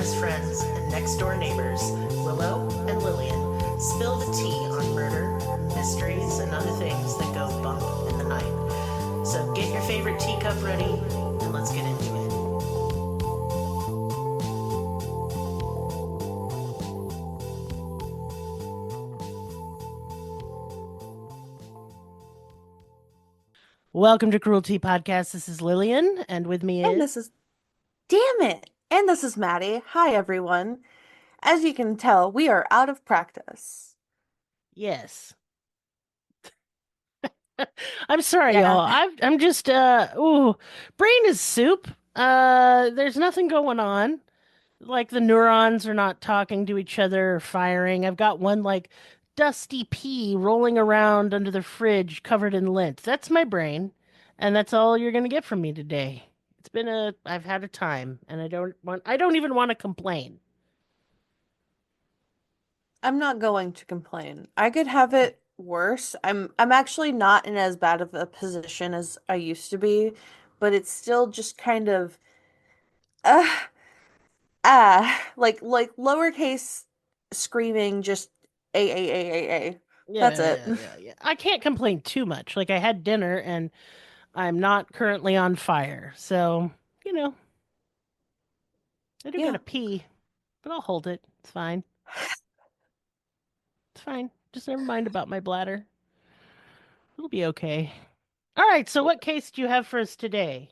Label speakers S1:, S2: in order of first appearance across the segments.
S1: best friends and next door neighbors, Willow and Lillian, spill the tea on murder, mysteries, and other things that go bump in the night. So get your favorite teacup ready and let's get into it. Welcome to Cruelty Podcast. This is Lillian, and with me
S2: And
S1: is.
S2: this is, damn it. And this is Maddie. Hi, everyone. As you can tell, we are out of practice.
S1: Yes. I'm sorry, y'all.
S2: Yeah.
S1: I'm just brain is soup. There's nothing going on. Like the neurons are not talking to each other or firing. I've got one like dusty pea rolling around under the fridge covered in lint. That's my brain, and that's all you're gonna get from me today. I've had a time, and I don't even want to complain.
S2: I'm not going to complain. I could have it worse. I'm actually not in as bad of a position as I used to be, but it's still just kind of uh like lowercase screaming just a. That's
S1: Yeah,
S2: it.
S1: yeah, yeah, yeah. I can't complain too much. Like I had dinner and I'm not currently on fire. So, you know, I do
S2: Yeah.
S1: gotta pee, but I'll hold it. It's fine. It's fine. Just never mind about my bladder. It'll be okay. All right, so what case do you have for us today?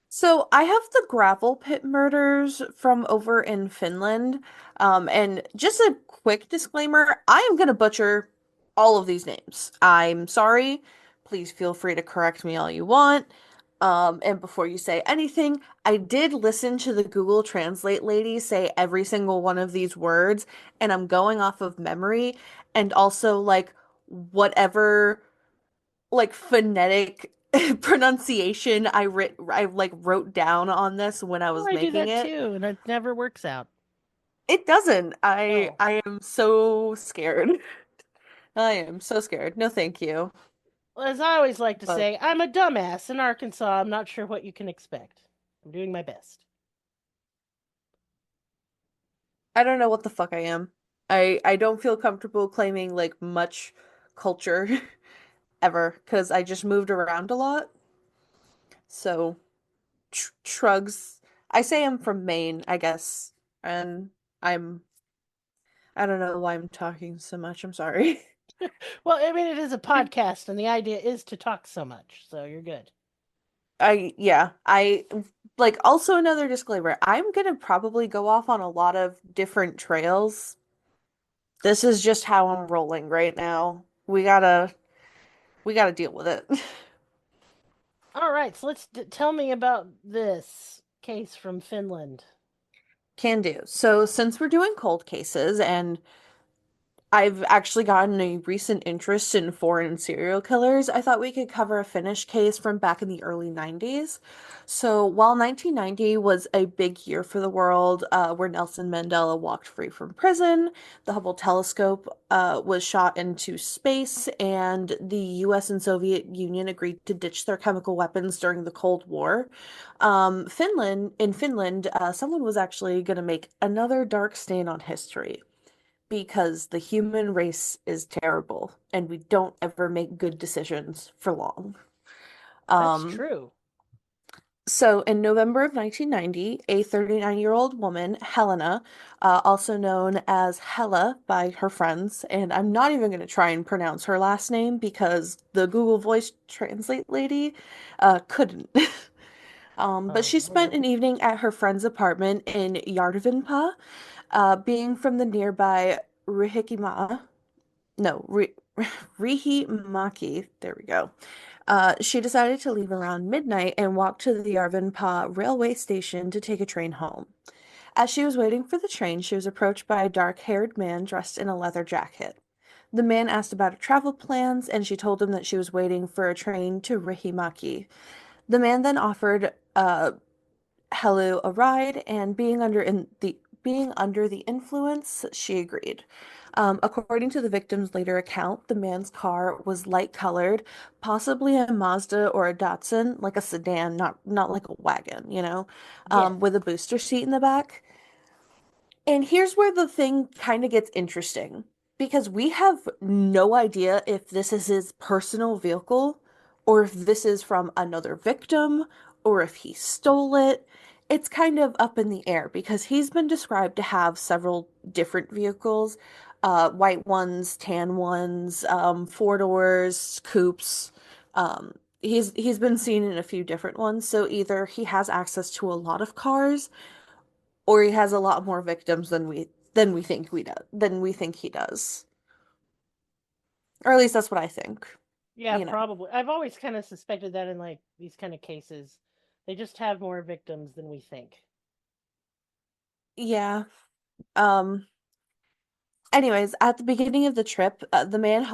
S2: So I have the Gravel Pit Murders from over in Finland. And just a quick disclaimer, I am going to butcher all of these names. I'm sorry. Please feel free to correct me all you want. And before you say anything, I did listen to the Google Translate lady say every single one of these words, and I'm going off of memory and also like whatever like phonetic pronunciation I like wrote down on this when I
S1: Oh,
S2: was
S1: I do
S2: making
S1: that
S2: it.
S1: too, and it never works out.
S2: It doesn't. I
S1: No.
S2: I am so scared. I am so scared. No, thank you.
S1: Well, as I always like to
S2: But
S1: say, I'm a dumbass in Arkansas. I'm not sure what you can expect. I'm doing my best.
S2: I don't know what the fuck I am. I don't feel comfortable claiming like much culture ever because I just moved around a lot. So shrugs. I say I'm from Maine, I guess, and I'm I don't know why I'm talking so much. I'm sorry.
S1: Well, I mean, it is a podcast, and the idea is to talk so much, so you're good.
S2: Yeah, I like also another disclaimer. I'm gonna probably go off on a lot of different trails. This is just how I'm rolling right now. We gotta deal with it.
S1: All right, so tell me about this case from Finland.
S2: Can do. So since we're doing cold cases and I've actually gotten a recent interest in foreign serial killers. I thought we could cover a Finnish case from back in the early 90s. So, while 1990 was a big year for the world, where Nelson Mandela walked free from prison, the Hubble telescope was shot into space, and the US and Soviet Union agreed to ditch their chemical weapons during the Cold War. In Finland, someone was actually going to make another dark stain on history because the human race is terrible and we don't ever make good decisions for long.
S1: That's
S2: Um,
S1: true.
S2: so in November of 1990, a 39-year-old woman, Helena, also known as Hella by her friends, and I'm not even going to try and pronounce her last name because the Google Voice Translate lady couldn't. But
S1: Oh
S2: she spent
S1: Lord.
S2: an evening at her friend's apartment in Järvenpää, being from the nearby Rihikimaa, no, Riihimäki. There we go. She decided to leave around midnight and walk to the Järvenpää railway station to take a train home. As she was waiting for the train, she was approached by a dark-haired man dressed in a leather jacket. The man asked about her travel plans, and she told him that she was waiting for a train to Riihimäki. The man then offered Helu a ride, and being under the influence, she agreed. According to the victim's later account, the man's car was light colored, possibly a Mazda or a Datsun, like a sedan, not like a wagon,
S1: Yes.
S2: with a booster seat in the back. And here's where the thing kind of gets interesting because we have no idea if this is his personal vehicle or if this is from another victim or if he stole it. It's kind of up in the air because he's been described to have several different vehicles, white ones, tan ones, four doors, coupes. He's been seen in a few different ones, so either he has access to a lot of cars or he has a lot more victims than we think he does. Or at least that's what I think.
S1: Yeah,
S2: You know.
S1: probably. I've always kind of suspected that in like these kind of cases. They just have more victims than we think.
S2: Yeah. Um Anyways, at the beginning of the trip, the man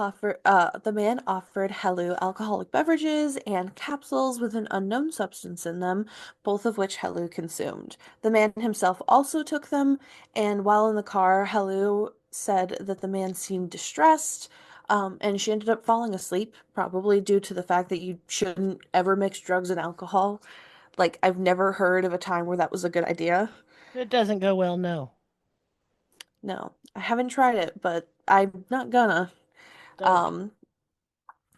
S2: offered Helu alcoholic beverages and capsules with an unknown substance in them, both of which Helu consumed. The man himself also took them, and while in the car, Helu said that the man seemed distressed, and she ended up falling asleep, probably due to the fact that you shouldn't ever mix drugs and alcohol. Like, I've never heard of a time where that was a good idea.
S1: It doesn't go well, no.
S2: No, I haven't tried it, but I'm not gonna.
S1: Don't.
S2: Um,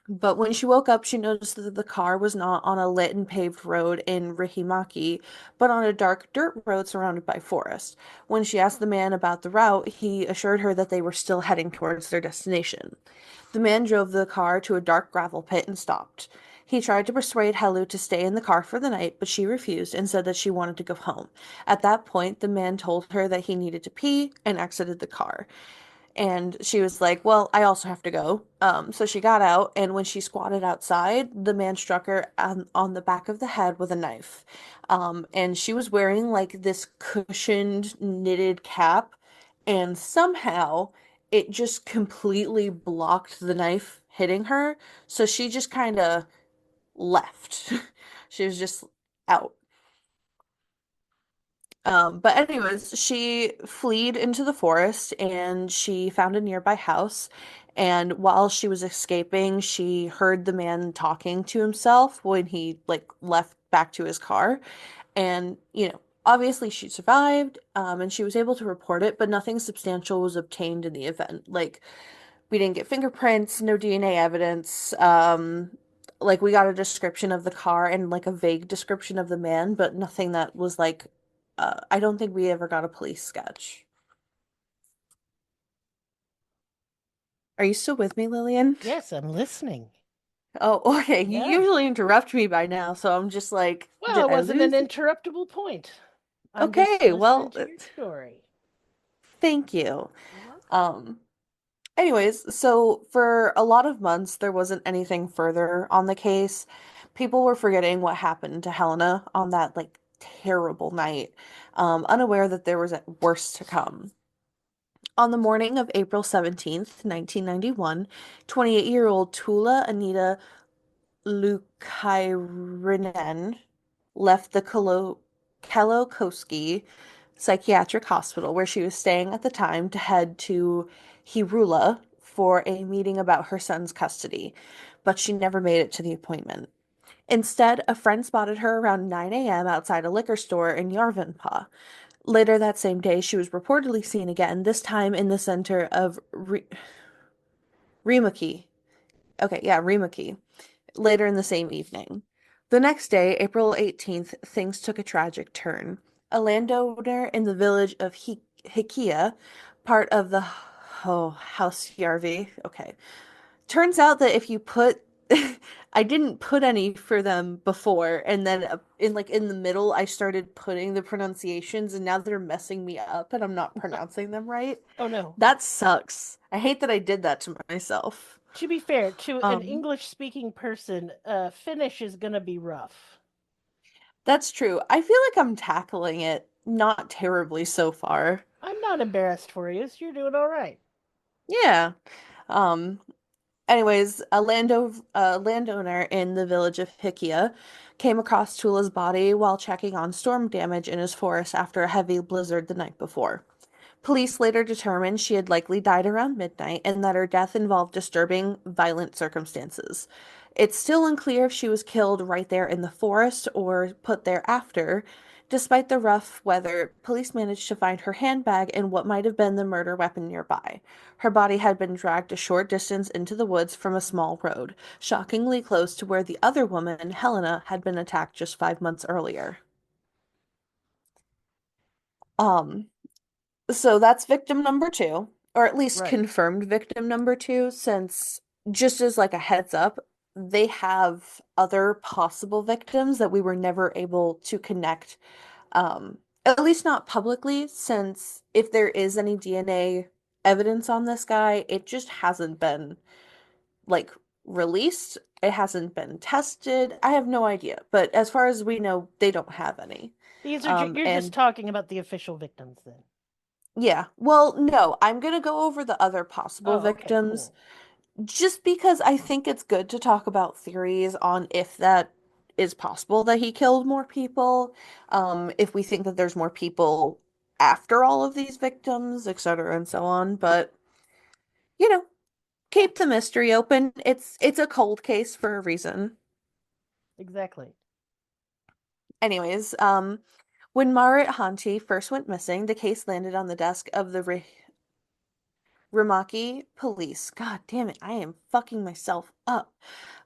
S2: but when she woke up, she noticed that the car was not on a lit and paved road in Rihimaki, but on a dark dirt road surrounded by forest. When she asked the man about the route, he assured her that they were still heading towards their destination. The man drove the car to a dark gravel pit and stopped. He tried to persuade Helu to stay in the car for the night, but she refused and said that she wanted to go home. At that point, the man told her that he needed to pee and exited the car. And she was like, "Well, I also have to go." So she got out, and when she squatted outside, the man struck her on the back of the head with a knife. And she was wearing like this cushioned knitted cap, and somehow it just completely blocked the knife hitting her. So she just kind of left. She was just out. But anyways, she fled into the forest and she found a nearby house. And while she was escaping, she heard the man talking to himself when he like left back to his car. And, obviously she survived, and she was able to report it, but nothing substantial was obtained in the event. Like, we didn't get fingerprints, no DNA evidence. Like we got a description of the car and like a vague description of the man, but nothing that was like I don't think we ever got a police sketch. Are you still with me, Lillian?
S1: Yes, I'm listening.
S2: Oh, okay. You
S1: Yeah.
S2: usually interrupt me by now, so I'm just like,
S1: Well,
S2: did
S1: it
S2: I
S1: wasn't an
S2: lose you?
S1: interruptible point. I'm just
S2: Okay,
S1: listening
S2: well,
S1: to your story.
S2: thank you.
S1: You're welcome.
S2: Um, Anyways, so for a lot of months, there wasn't anything further on the case. People were forgetting what happened to Helena on that like terrible night, unaware that there was worse to come. On the morning of April 17th, 1991, 28-year-old Tula Anita Lukairinen left the Kalokoski Psychiatric Hospital, where she was staying at the time, to head to Hirula for a meeting about her son's custody, but she never made it to the appointment. Instead, a friend spotted her around 9 a.m. outside a liquor store in Yarvanpää. Later that same day, she was reportedly seen again, this time in the center of Rimaki. Okay, yeah, Rimaki. Later in the same evening. The next day, April 18th, things took a tragic turn. A landowner in the village of Hikia, part of the Hausjarvi. Okay. Turns out that if you put I didn't put any for them before, and then in the middle I started putting the pronunciations, and now they're messing me up and I'm not pronouncing them right.
S1: Oh no.
S2: That sucks. I hate that I did that to myself.
S1: To be fair, to an
S2: Um,
S1: English speaking person, Finnish is gonna be rough.
S2: That's true. I feel like I'm tackling it not terribly so far.
S1: I'm not embarrassed for you. So you're doing all right.
S2: Yeah. Um, Anyways, a landowner in the village of Hikia came across Tula's body while checking on storm damage in his forest after a heavy blizzard the night before. Police later determined she had likely died around midnight and that her death involved disturbing, violent circumstances. It's still unclear if she was killed right there in the forest or put there after. Despite the rough weather, police managed to find her handbag and what might have been the murder weapon nearby. Her body had been dragged a short distance into the woods from a small road, shockingly close to where the other woman, Helena, had been attacked just 5 months earlier. Um, so that's victim number two, or at least
S1: Right.
S2: confirmed victim number two, since just as like a heads up, they have other possible victims that we were never able to connect, at least not publicly, since if there is any DNA evidence on this guy, it just hasn't been like released. It hasn't been tested. I have no idea, but as far as we know, they don't have any.
S1: You're just
S2: And
S1: talking about the official victims then.
S2: yeah, well, no, I'm gonna go over the other possible
S1: Oh, okay,
S2: victims
S1: cool.
S2: just because I think it's good to talk about theories on if that is possible that he killed more people, if we think that there's more people after all of these victims, etc., and so on. But, you know,
S1: Yeah,
S2: keep the mystery open. It's a cold case for a reason.
S1: exactly.
S2: Anyways, when Marit Hanti first went missing, the case landed on the desk of the Ramaki police. God damn it, I am fucking myself up.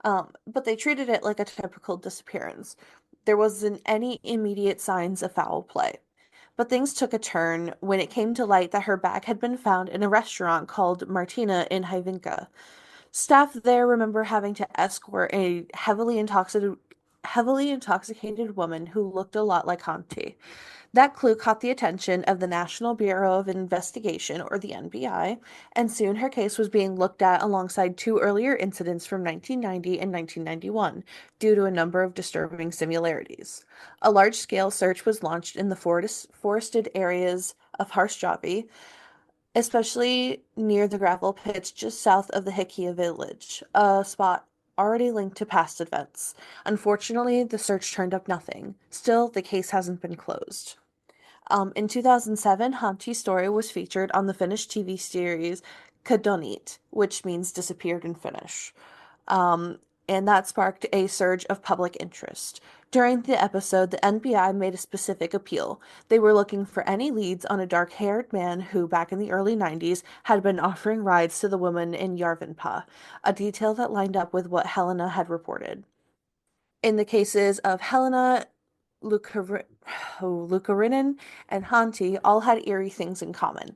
S2: But they treated it like a typical disappearance. There wasn't any immediate signs of foul play. But things took a turn when it came to light that her bag had been found in a restaurant called Martina in Hyvinka. Staff there remember having to escort a heavily intoxicated woman who looked a lot like Hanti. That clue caught the attention of the National Bureau of Investigation, or the NBI, and soon her case was being looked at alongside two earlier incidents from 1990 and 1991 due to a number of disturbing similarities. A large-scale search was launched in the forested areas of Hausjarvi, especially near the gravel pits just south of the Hikia village, a spot already linked to past events. Unfortunately, the search turned up nothing. Still, the case hasn't been closed. In 2007, Hanti's story was featured on the Finnish TV series Kadonit, which means disappeared in Finnish. Um, and that sparked a surge of public interest. During the episode, the NBI made a specific appeal. They were looking for any leads on a dark-haired man who, back in the early 90s, had been offering rides to the woman in Järvenpää, a detail that lined up with what Helena had reported. In the cases of Helena, Lukar- Lukarinen, and Hanti all had eerie things in common.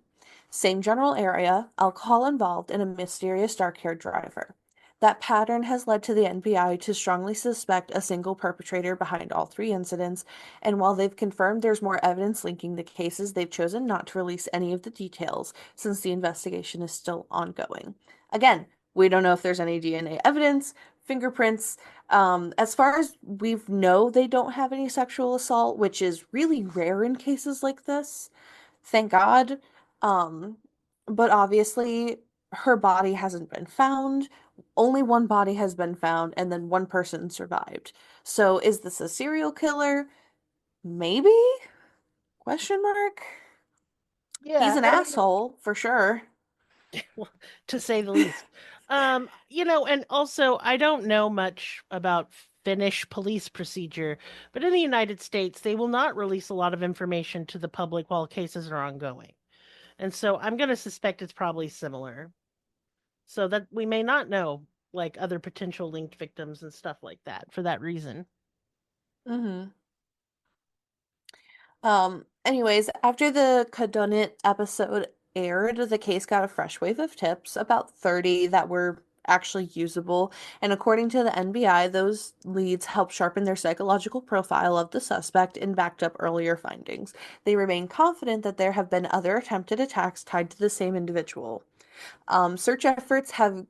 S2: Same general area, alcohol involved, and a mysterious dark-haired driver. That pattern has led to the NBI to strongly suspect a single perpetrator behind all three incidents, and while they've confirmed there's more evidence linking the cases, they've chosen not to release any of the details since the investigation is still ongoing. Again, we don't know if there's any DNA evidence, fingerprints. As far as we know, they don't have any sexual assault, which is really rare in cases like this. Thank God. Um, but obviously, her body hasn't been found. Only one body has been found, and then one person survived. So, is this a serial killer? Maybe? Question mark. He's
S1: Yeah,
S2: an
S1: I mean,
S2: asshole for sure.
S1: well, to say the least. And also I don't know much about Finnish police procedure, but in the United States, they will not release a lot of information to the public while cases are ongoing. And so I'm going to suspect it's probably similar. So that we may not know like other potential linked victims and stuff like that for that reason.
S2: Hmm. Anyways, after the Kadonit episode aired, the case got a fresh wave of tips, about 30 that were actually usable. And according to the NBI, those leads helped sharpen their psychological profile of the suspect and backed up earlier findings. They remain confident that there have been other attempted attacks tied to the same individual. Search efforts have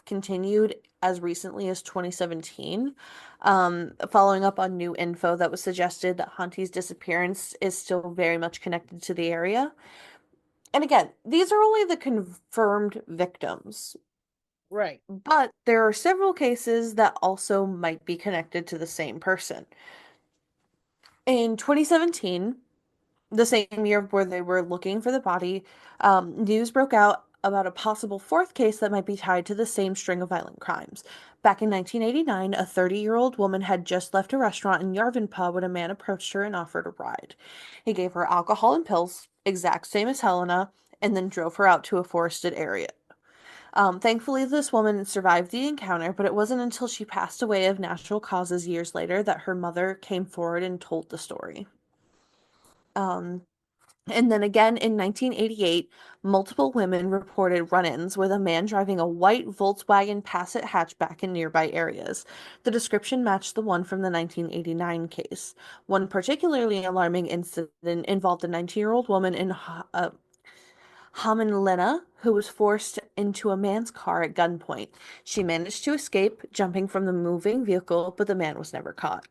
S2: continued as recently as 2017, following up on new info that was suggested that Hanti's disappearance is still very much connected to the area. And again, these are only the confirmed victims,
S1: Right.
S2: but there are several cases that also might be connected to the same person. In 2017, the same year where they were looking for the body, news broke out about a possible fourth case that might be tied to the same string of violent crimes. Back in 1989, a 30-year-old woman had just left a restaurant in Järvenpää when a man approached her and offered a ride. He gave her alcohol and pills, exact same as Helena, and then drove her out to a forested area. Thankfully, this woman survived the encounter, but it wasn't until she passed away of natural causes years later that her mother came forward and told the story. Um, and then again in 1988, multiple women reported run-ins with a man driving a white Volkswagen Passat hatchback in nearby areas. The description matched the one from the 1989 case. One particularly alarming incident involved a 19-year-old woman in Hämeenlinna, who was forced into a man's car at gunpoint. She managed to escape, jumping from the moving vehicle, but the man was never caught.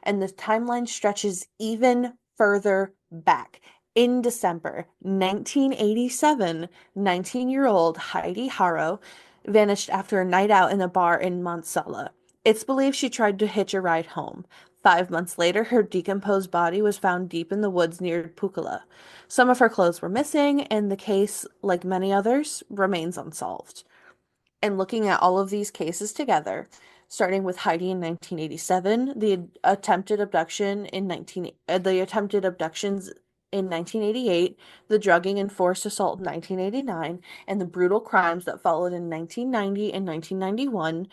S2: And the timeline stretches even further back. In December 1987, 19-year-old Heidi Harrow vanished after a night out in a bar in Monsala. It's believed she tried to hitch a ride home. 5 months later, her decomposed body was found deep in the woods near Pukala. Some of her clothes were missing, and the case, like many others, remains unsolved. And looking at all of these cases together, starting with Heidi in 1987, the attempted abductions in 1988, the drugging and forced assault in 1989, and the brutal crimes that followed in 1990 and 1991.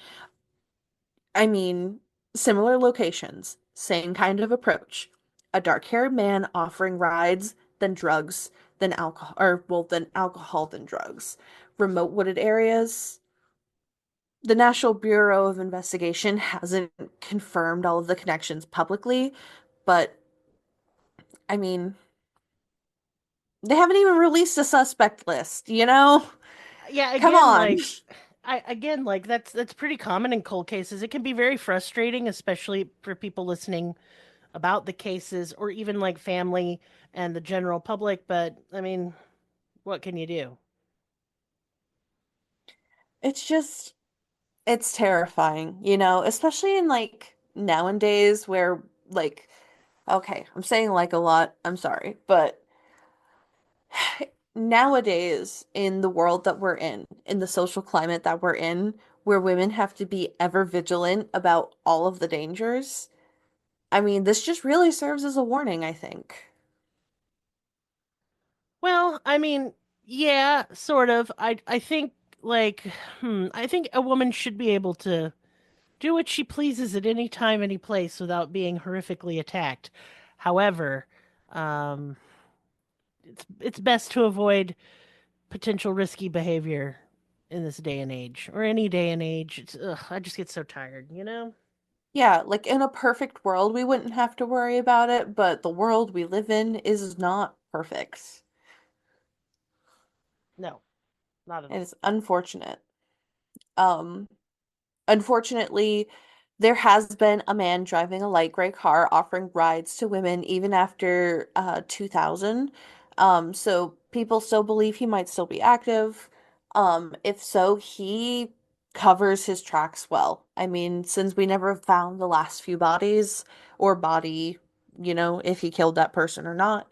S2: I mean, similar locations, same kind of approach. A dark-haired man offering rides, then drugs, then alcohol, or well, then alcohol, then drugs. Remote wooded areas. The National Bureau of Investigation hasn't confirmed all of the connections publicly, but I mean, they haven't even released a suspect list, you know?
S1: Yeah,
S2: Come
S1: again,
S2: on.
S1: like that's pretty common in cold cases. It can be very frustrating, especially for people listening about the cases or even like family and the general public, but I mean, what can you do?
S2: It's just, it's terrifying, especially in like nowadays where, like, okay, I'm saying like a lot, I'm sorry, but nowadays in the world that we're in the social climate that we're in, where women have to be ever vigilant about all of the dangers, I mean, this just really serves as a warning, I think.
S1: Well, I mean, yeah, sort of. I think like I think a woman should be able to do what she pleases at any time, any place without being horrifically attacked. However, um it's best to avoid potential risky behavior in this day and age or any day and age. I just get so tired, you know?
S2: Yeah, like in a perfect world, we wouldn't have to worry about it, but the world we live in is not perfect.
S1: No, not at
S2: It
S1: all.
S2: is unfortunate. Um, Unfortunately, there has been a man driving a light gray car offering rides to women even after 2000. So people still believe he might still be active. If so, he covers his tracks well. I mean, since we never found the last few bodies or body, if he killed that person or not,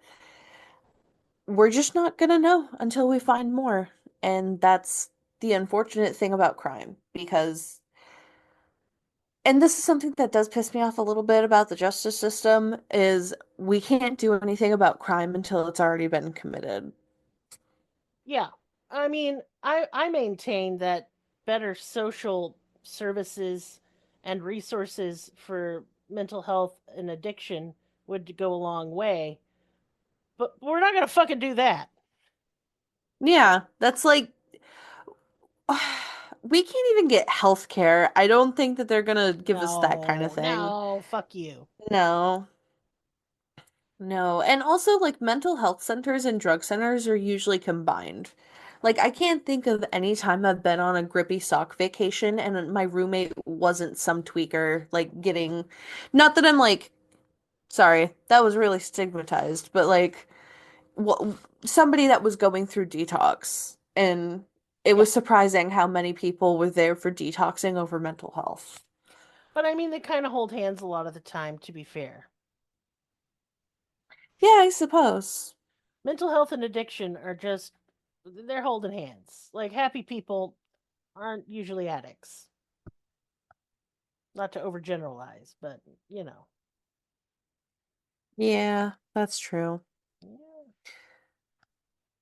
S2: we're just not gonna know until we find more. And that's the unfortunate thing about crime because and this is something that does piss me off a little bit about the justice system is we can't do anything about crime until it's already been committed.
S1: Yeah. I mean, I maintain that better social services and resources for mental health and addiction would go a long way. But we're not going to fucking do that.
S2: Yeah, that's like we can't even get health care. I don't think that they're gonna give us that kind of
S1: No,
S2: thing.
S1: no, fuck you.
S2: No. No. And also like mental health centers and drug centers are usually combined. Like I can't think of any time I've been on a grippy sock vacation and my roommate wasn't some tweaker like getting not that I'm like sorry, that was really stigmatized, but like what somebody that was going through detox and it
S1: Yeah.
S2: was surprising how many people were there for detoxing over mental health.
S1: But I mean, they kind of hold hands a lot of the time, to be fair.
S2: Yeah, I suppose.
S1: Mental health and addiction are just they're holding hands. Like happy people aren't usually addicts. Not to overgeneralize, but you know.
S2: Yeah, that's true.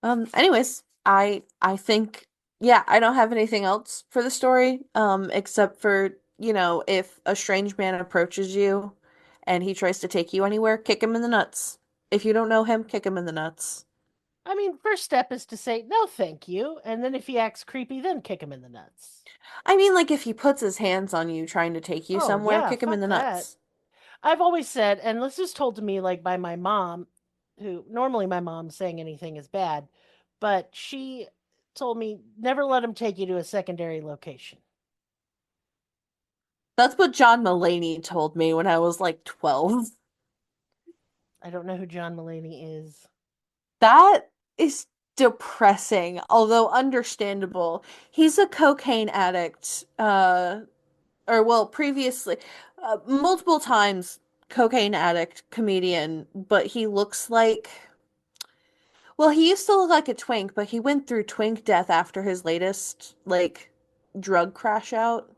S1: Yeah.
S2: Anyways, I think yeah, I don't have anything else for the story, except for, if a strange man approaches you and he tries to take you anywhere, kick him in the nuts. If you don't know him, kick him in the nuts.
S1: I mean, first step is to say no, thank you, and then if he acts creepy, then kick him in the nuts.
S2: I mean, like if he puts his hands on you trying to take you
S1: Oh
S2: somewhere,
S1: yeah,
S2: kick him in
S1: fuck
S2: the
S1: that.
S2: nuts.
S1: I've always said, and this is told to me like by my mom, who normally my mom saying anything is bad, but she told me never let him take you to a secondary location.
S2: That's what John Mulaney told me when I was like 12.
S1: I don't know who John Mulaney is.
S2: That is depressing, although understandable. He's a cocaine addict, or well, previously, multiple times cocaine addict comedian, but he looks like, well, he used to look like a twink, but he went through twink death after his latest, like, drug crash out.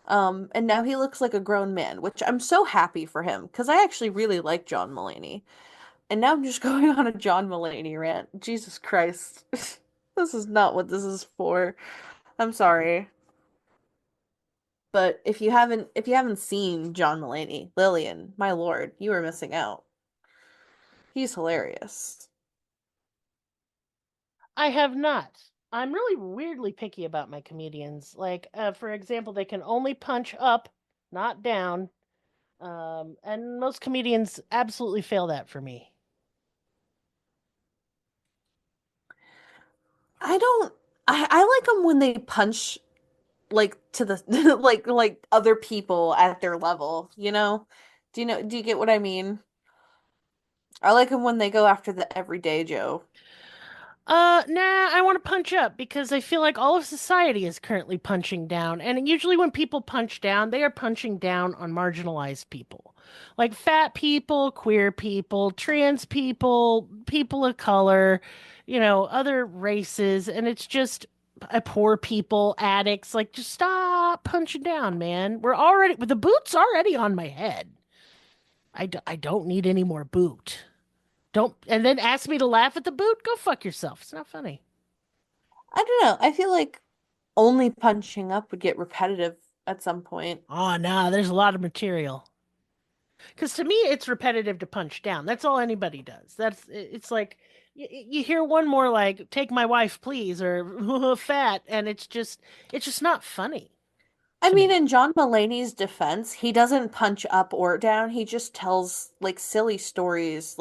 S2: And now he looks like a grown man, which I'm so happy for him because I actually really like John Mulaney. And now I'm just going on a John Mulaney rant. Jesus Christ. This is not what this is for. I'm sorry. But if you haven't seen John Mulaney, Lillian, my lord, you are missing out. He's hilarious.
S1: I have not. I'm really weirdly picky about my comedians. Like, for example, they can only punch up, not down. And most comedians absolutely fail that for me.
S2: I don't I like them when they punch like to the like other people at their level, you know? Do you get what I mean? I like them when they go after the everyday Joe.
S1: Nah, I want to punch up because I feel like all of society is currently punching down. And usually when people punch down, they are punching down on marginalized people. Like fat people, queer people, trans people, people of color, other races. And it's just poor people, addicts. Like, just stop punching down, man. The boot's already on my head. I don't need any more boot. Don't, and then ask me to laugh at the boot? Go fuck yourself. It's not funny.
S2: I don't know. I feel like only punching up would get repetitive at some point.
S1: Oh, no, there's a lot of material. Because to me, it's repetitive to punch down. That's all anybody does. It's like you hear one more like "take my wife, please" or "fat," and it's just not funny
S2: I
S1: to
S2: mean,
S1: me.
S2: in John Mulaney's defense, he doesn't punch up or down. He just tells like silly stories.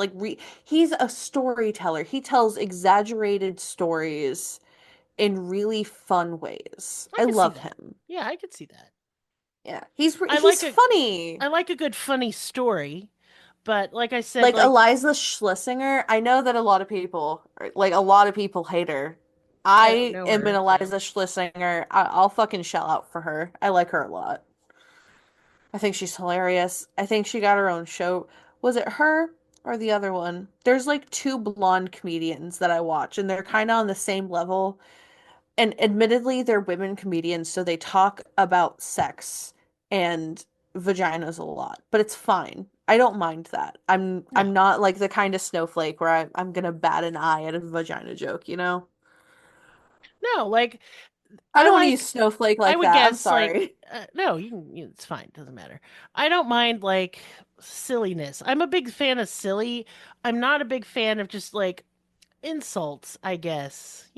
S2: He's a storyteller. He tells exaggerated stories in really fun ways.
S1: I
S2: I
S1: could see
S2: love
S1: that.
S2: him.
S1: Yeah, I could see that.
S2: Yeah, he's
S1: I
S2: he's
S1: like a
S2: funny.
S1: I like a good funny story, but like I said,
S2: Like
S1: like
S2: Eliza Schlesinger, I know that a lot of people hate her.
S1: I don't
S2: I
S1: know
S2: am an
S1: her, so
S2: Eliza Schlesinger. I'll fucking shell out for her. I like her a lot. I think she's hilarious. I think she got her own show. Was it her or the other one? There's like two blonde comedians that I watch, and they're kind of on the same level. And admittedly, they're women comedians, so they talk about sex and vaginas a lot, but it's fine. I don't mind that. I'm
S1: no,
S2: I'm not like the kind of snowflake where I'm gonna bat an eye at a vagina joke, you know?
S1: no, like
S2: I
S1: I
S2: don't want to use
S1: like
S2: snowflake
S1: I
S2: like
S1: would
S2: that. I'm
S1: guess like
S2: sorry.
S1: no, it's fine, doesn't matter. I don't mind like silliness. I'm a big fan of silly. I'm not a big fan of just like insults, I guess.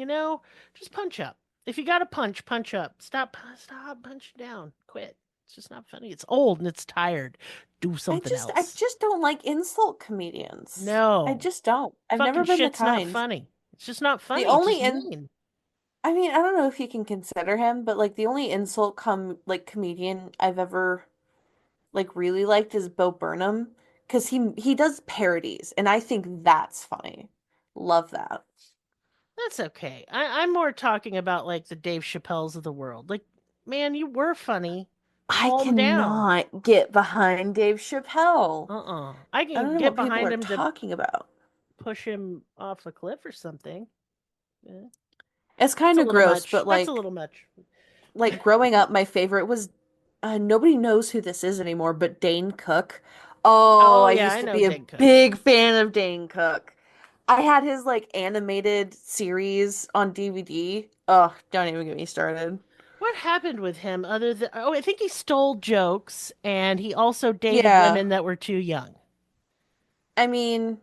S1: Just punch up. If you got to punch, punch up. Stop punching down. Quit. It's just not funny. It's old and it's tired. Do
S2: I
S1: something
S2: just I
S1: else.
S2: just don't like insult comedians. I
S1: No.
S2: just don't. I've
S1: Fucking
S2: never been the
S1: shit's not
S2: kind.
S1: funny. It's just not
S2: The
S1: funny. It's
S2: only
S1: just
S2: in
S1: mean.
S2: I mean, I don't know if you can consider him, but like the only insult comedian I've ever like really liked is Bo Burnham because he does parodies and I think that's funny. Love that.
S1: That's okay. I'm more talking about like the Dave Chappelles of the world. Like, man, you were funny.
S2: I
S1: Calm down.
S2: cannot get behind Dave Chappelle.
S1: I
S2: I
S1: can
S2: don't know
S1: get
S2: what people
S1: behind
S2: are
S1: him to
S2: talking about.
S1: push him off a cliff or something. Yeah.
S2: It's
S1: That's
S2: kind
S1: a
S2: of
S1: little
S2: gross,
S1: much.
S2: but
S1: That's a little much.
S2: like growing up, my favorite was nobody knows who this is anymore, but Dane Cook. Oh,
S1: Oh
S2: I
S1: yeah,
S2: used
S1: I
S2: to
S1: know
S2: be a
S1: Dig Cook.
S2: big fan of Dane Cook. I had his like animated series on DVD. Oh, don't even get me started.
S1: What happened with him other than I think he stole jokes and he also dated
S2: Yeah,
S1: women that were too young.
S2: I mean,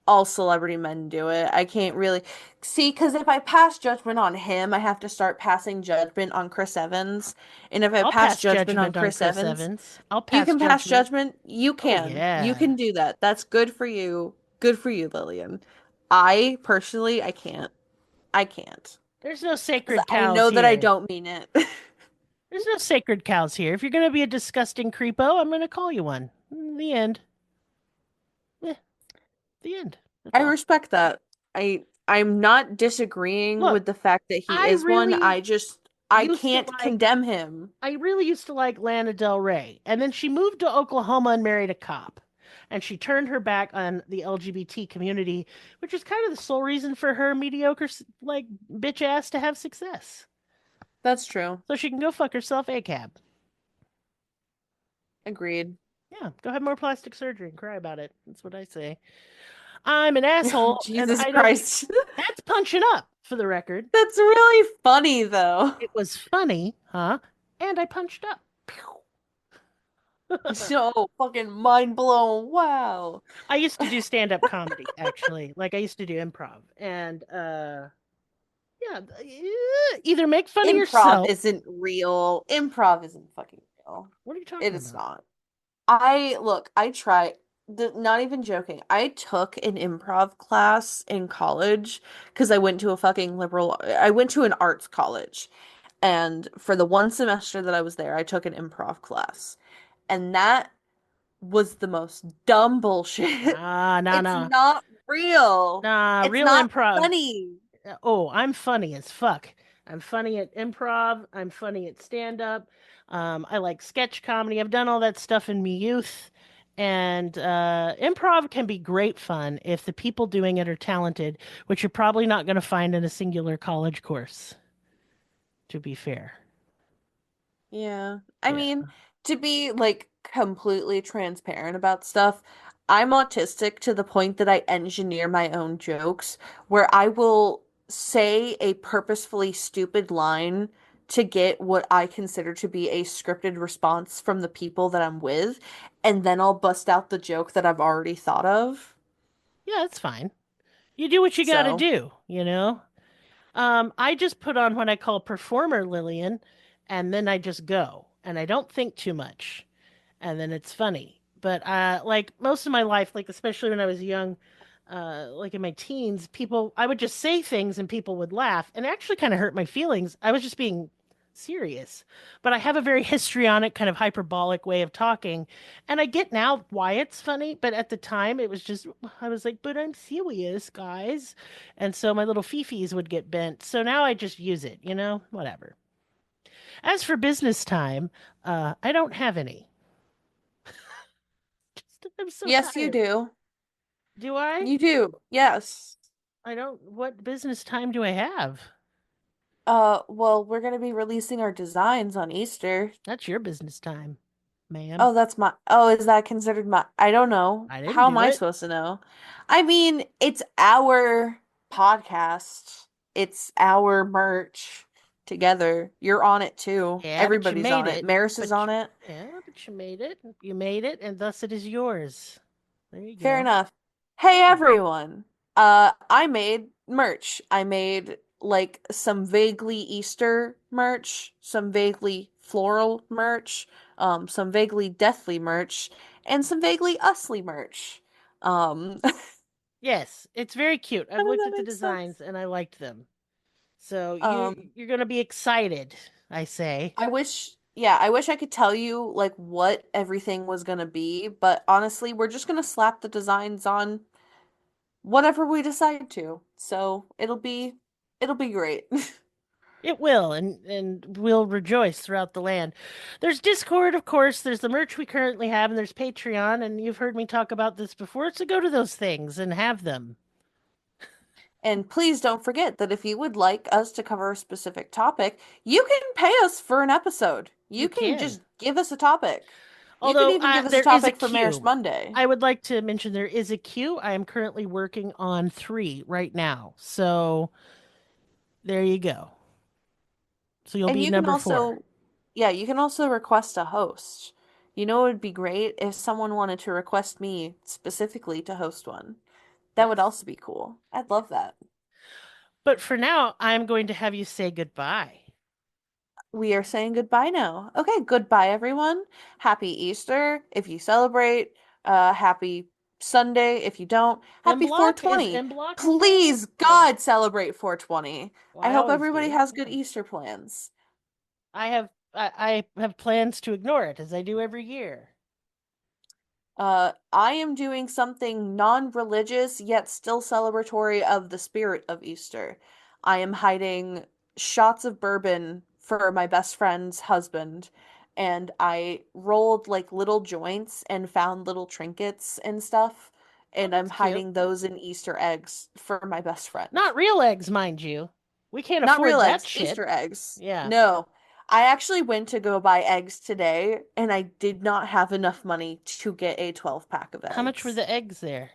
S2: all celebrity men do it. I can't really see because if I pass judgment on him, I have to start passing judgment on Chris Evans. And if I
S1: I'll
S2: pass
S1: pass
S2: judgment on
S1: judgment on
S2: Chris
S1: Chris
S2: Evans,
S1: Evans. I'll
S2: you
S1: pass
S2: can pass
S1: judgment.
S2: judgment. You
S1: Oh
S2: can. You
S1: yeah.
S2: can do that. That's good for you. Good for you, Lillian. I personally, I can't. I can't.
S1: There's no
S2: Because
S1: sacred
S2: I
S1: cows
S2: know that I
S1: here.
S2: don't mean it.
S1: There's no sacred cows here. If you're going to be a disgusting creepo, I'm going to call you one. The end. Eh, the end. That's
S2: I
S1: all.
S2: respect that. I'm not disagreeing
S1: Look,
S2: with the fact that he
S1: I
S2: is one.
S1: really
S2: I
S1: used to
S2: can't
S1: like
S2: condemn him.
S1: I really used to like Lana Del Rey, and then she moved to Oklahoma and married a cop. And she turned her back on the LGBT community, which is kind of the sole reason for her mediocre, like, bitch ass to have success.
S2: That's true.
S1: So she can go fuck herself a cab.
S2: Agreed.
S1: Yeah, go have more plastic surgery and cry about it. That's what I say. I'm an asshole, and
S2: Jesus
S1: I don't.
S2: Christ.
S1: That's punching up, for the record.
S2: That's really funny though.
S1: It was funny, huh? And I punched up.
S2: So fucking mind blown. Wow.
S1: I used to do stand-up comedy, actually. Like I used to do improv. And yeah, either make fun of
S2: Improv
S1: yourself.
S2: isn't real. Improv isn't fucking real.
S1: What are you
S2: It
S1: talking
S2: is
S1: about?
S2: not. I tried, not even joking. I took an improv class in college because I went to an arts college. And for the one semester that I was there, I took an improv class. And that was the most dumb bullshit.
S1: Nah, nah,
S2: It's
S1: nah.
S2: not real.
S1: Nah,
S2: It's
S1: real
S2: not
S1: improv.
S2: funny.
S1: Oh, I'm funny as fuck. I'm funny at improv. I'm funny at stand up. I like sketch comedy. I've done all that stuff in me youth. And improv can be great fun if the people doing it are talented, which you're probably not going to find in a singular college course, to be fair.
S2: Yeah. I
S1: Yeah.
S2: mean, to be like completely transparent about stuff, I'm autistic to the point that I engineer my own jokes where I will say a purposefully stupid line to get what I consider to be a scripted response from the people that I'm with, and then I'll bust out the joke that I've already thought of.
S1: Yeah, it's fine. You do what you got to
S2: So,
S1: do, you know? I just put on what I call performer Lillian, and then I just go, and I don't think too much. And then it's funny. But like most of my life, like especially when I was young, like in my teens, people I would just say things and people would laugh, and it actually kind of hurt my feelings. I was just being serious. But I have a very histrionic, kind of hyperbolic way of talking, and I get now why it's funny, but at the time it was just I was like, "But I'm serious, guys." And so my little fifis would get bent. So now I just use it, whatever. As for business time, I don't have any. I'm so
S2: yes, you
S1: tired.
S2: do.
S1: Do I?
S2: You do. Yes.
S1: I don't. What business time do I have?
S2: Well, we're gonna be releasing our designs on Easter.
S1: That's your business time, ma'am.
S2: Oh, oh, is that considered I don't know.
S1: I didn't
S2: How am
S1: do
S2: I
S1: it.
S2: supposed to know? I mean, it's our podcast. It's our merch together. You're on it too.
S1: Yeah, but you
S2: Everybody's
S1: made
S2: on it.
S1: it.
S2: Maris is
S1: But
S2: on it.
S1: yeah, but you made it. You made it, and thus it is yours. There you
S2: Fair
S1: go.
S2: enough. Hey
S1: Yeah.
S2: everyone. I made merch. I made like some vaguely Easter merch, some vaguely floral merch, some vaguely deathly merch, and some vaguely usly merch. How
S1: Yes, it's very cute. I've
S2: does
S1: looked
S2: that
S1: at the
S2: make
S1: designs
S2: sense?
S1: and I liked them. So
S2: Um,
S1: you're gonna be excited, I say.
S2: I wish I could tell you like what everything was gonna be, but honestly, we're just gonna slap the designs on whatever we decide to. So it'll be great.
S1: It will, and we'll rejoice throughout the land. There's Discord, of course. There's the merch we currently have, and there's Patreon. And you've heard me talk about this before. So go to those things and have them.
S2: And please don't forget that if you would like us to cover a specific topic, you can pay us for an episode.
S1: You
S2: You can
S1: can.
S2: just give us a topic. You could
S1: Although
S2: even give us a
S1: there is a
S2: topic for Marriage
S1: queue.
S2: Monday.
S1: I would like to mention there is a queue. I am currently working on 3 right now. So there you go. So you'll
S2: And
S1: be
S2: you can
S1: number 4.
S2: also, yeah, you can also request a host. You know, it would be great if someone wanted to request me specifically to host one. That would
S1: Yes.
S2: also be cool. I'd love that.
S1: But for now, I'm going to have you say goodbye.
S2: We are saying goodbye now. Okay, goodbye, everyone. Happy Easter if you celebrate. Happy Sunday if you don't.
S1: M
S2: Happy
S1: Block? Is
S2: 420.
S1: M Block a thing?
S2: Please,
S1: Or
S2: God, celebrate 420.
S1: well,
S2: I
S1: I
S2: hope
S1: always
S2: everybody
S1: do.
S2: has good
S1: Yeah.
S2: Easter plans.
S1: I have plans to ignore it as I do every year.
S2: I am doing something non-religious yet still celebratory of the spirit of Easter. I am hiding shots of bourbon for my best friend's husband, and I rolled like little joints and found little trinkets and stuff,
S1: Oh,
S2: and I'm
S1: that's cute.
S2: hiding those in Easter eggs for my best friend.
S1: Not real eggs, mind you. We can't
S2: Not
S1: afford
S2: real
S1: that
S2: eggs,
S1: shit.
S2: Easter eggs.
S1: Yeah.
S2: No. I actually went to go buy eggs today, and I did not have enough money to get a 12 pack of
S1: How much were
S2: eggs.
S1: the eggs there?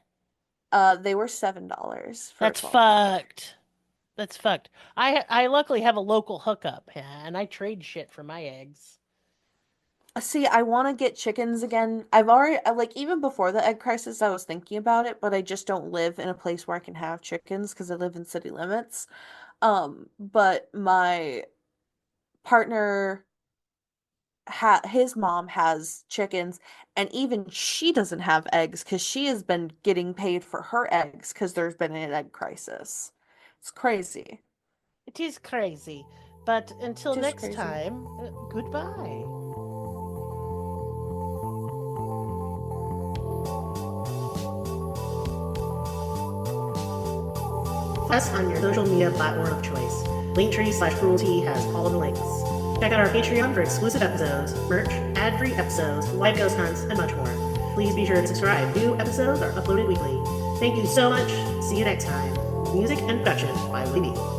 S2: They were $7 for a
S1: That's
S2: 12 pack.
S1: fucked. That's fucked. I luckily have a local hookup, and I trade shit for my eggs.
S2: See, I want to get chickens again. I've already, like, even before the egg crisis, I was thinking about it, but I just don't live in a place where I can have chickens because I live in city limits. But my partner ha his mom has chickens, and even she doesn't have eggs because she has been getting paid for her eggs because there's been an egg crisis. It's crazy.
S1: It is crazy. But until
S2: Just
S1: next
S2: crazy.
S1: time, goodbye. Us on your social media platform of choice. Linktree/cruelty has all of the links. Check out our Patreon for exclusive episodes, merch, ad-free episodes, live ghost hunts, and much more. Please be sure to subscribe. New episodes are uploaded weekly. Thank you so much. See you next time. Music and production by Libby.